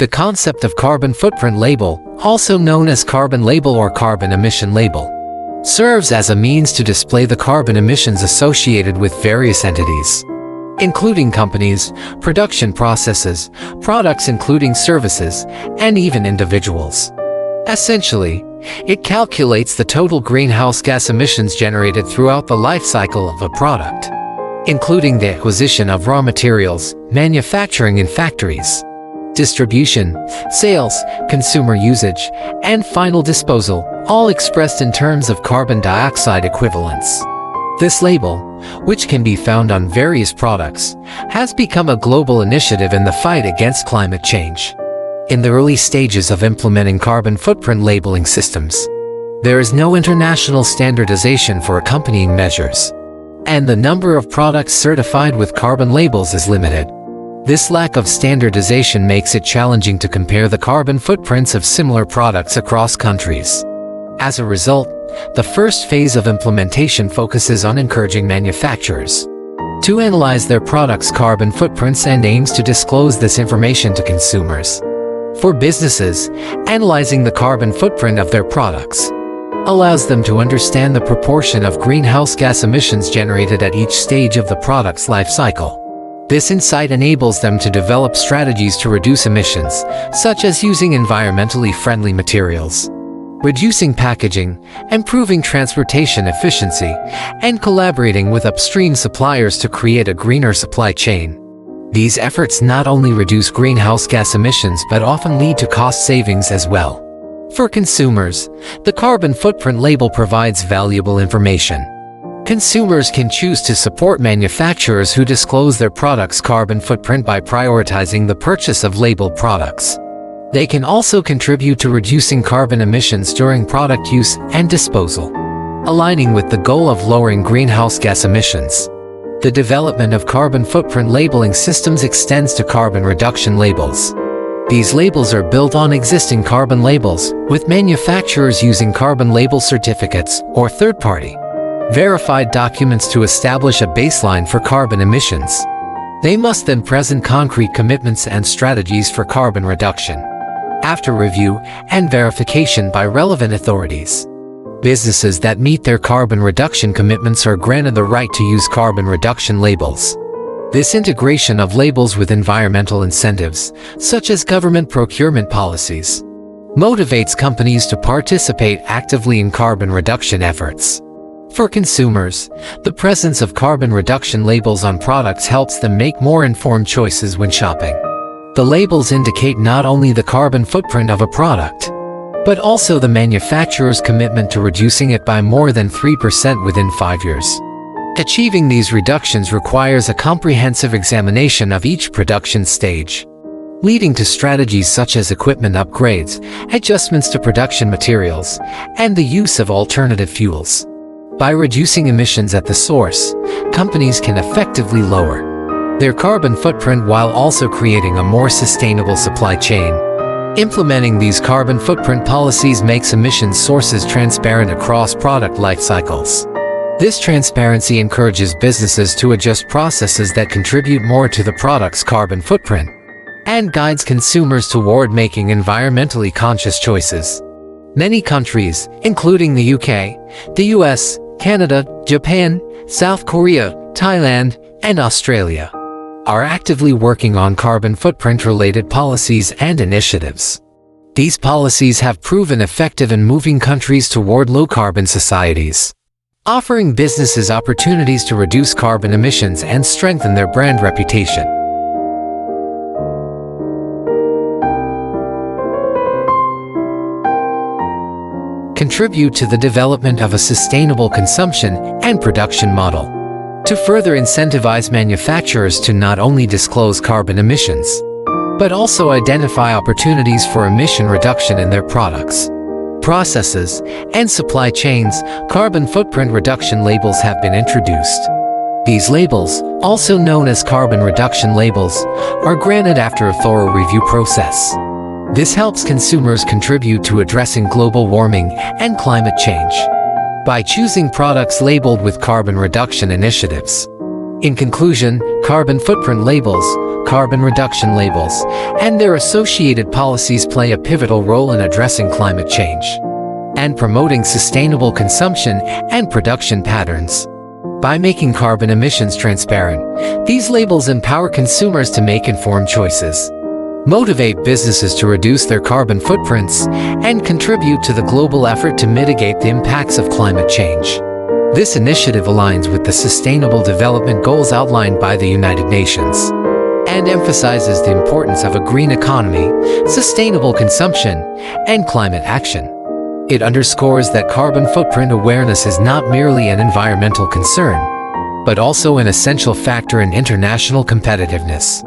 The concept of carbon footprint label, also known as carbon label or carbon emission label, serves as a means to display the carbon emissions associated with various entities, including companies, production processes, products including services, and even individuals. Essentially, it calculates the total greenhouse gas emissions generated throughout the life cycle of a product, including the acquisition of raw materials, manufacturing in factories, distribution, sales, consumer usage, and final disposal, all expressed in terms of carbon dioxide equivalents. This label, which can be found on various products, has become a global initiative in the fight against climate change. In the early stages of implementing carbon footprint labeling systems, there is no international standardization for accompanying measures, and the number of products certified with carbon labels is limited. This lack of standardization makes it challenging to compare the carbon footprints of similar products across countries. As a result, the first phase of implementation focuses on encouraging manufacturers to analyze their products' carbon footprints and aims to disclose this information to consumers. For businesses, analyzing the carbon footprint of their products allows them to understand the proportion of greenhouse gas emissions generated at each stage of the product's life cycle. This insight enables them to develop strategies to reduce emissions, such as using environmentally friendly materials, reducing packaging, improving transportation efficiency, and collaborating with upstream suppliers to create a greener supply chain. These efforts not only reduce greenhouse gas emissions but often lead to cost savings as well. For consumers, the carbon footprint label provides valuable information. Consumers can choose to support manufacturers who disclose their products' carbon footprint by prioritizing the purchase of labeled products. They can also contribute to reducing carbon emissions during product use and disposal, aligning with the goal of lowering greenhouse gas emissions. The development of carbon footprint labeling systems extends to carbon reduction labels. These labels are built on existing carbon labels, with manufacturers using carbon label certificates or third-party verified documents to establish a baseline for carbon emissions. They must then present concrete commitments and strategies for carbon reduction, after review and verification by relevant authorities. Businesses that meet their carbon reduction commitments are granted the right to use carbon reduction labels. This integration of labels with environmental incentives, such as government procurement policies, motivates companies to participate actively in carbon reduction efforts. For consumers, the presence of carbon reduction labels on products helps them make more informed choices when shopping. The labels indicate not only the carbon footprint of a product, but also the manufacturer's commitment to reducing it by more than 3% within 5 years. Achieving these reductions requires a comprehensive examination of each production stage, leading to strategies such as equipment upgrades, adjustments to production materials, and the use of alternative fuels. By reducing emissions at the source, companies can effectively lower their carbon footprint while also creating a more sustainable supply chain. Implementing these carbon footprint policies makes emissions sources transparent across product life cycles. This transparency encourages businesses to adjust processes that contribute more to the product's carbon footprint and guides consumers toward making environmentally conscious choices. Many countries, including the UK, the US, Canada, Japan, South Korea, Thailand, and Australia, are actively working on carbon footprint-related policies and initiatives. These policies have proven effective in moving countries toward low-carbon societies, offering businesses opportunities to reduce carbon emissions and strengthen their brand reputation. Contribute to the development of a sustainable consumption and production model. To further incentivize manufacturers to not only disclose carbon emissions, but also identify opportunities for emission reduction in their products, processes, and supply chains, carbon footprint reduction labels have been introduced. These labels, also known as carbon reduction labels, are granted after a thorough review process. This helps consumers contribute to addressing global warming and climate change by choosing products labeled with carbon reduction initiatives. In conclusion, carbon footprint labels, carbon reduction labels, and their associated policies play a pivotal role in addressing climate change and promoting sustainable consumption and production patterns. By making carbon emissions transparent, these labels empower consumers to make informed choices, motivate businesses to reduce their carbon footprints, and contribute to the global effort to mitigate the impacts of climate change. This initiative aligns with the Sustainable Development Goals outlined by the United Nations and emphasizes the importance of a green economy, sustainable consumption, and climate action. It underscores that carbon footprint awareness is not merely an environmental concern, but also an essential factor in international competitiveness.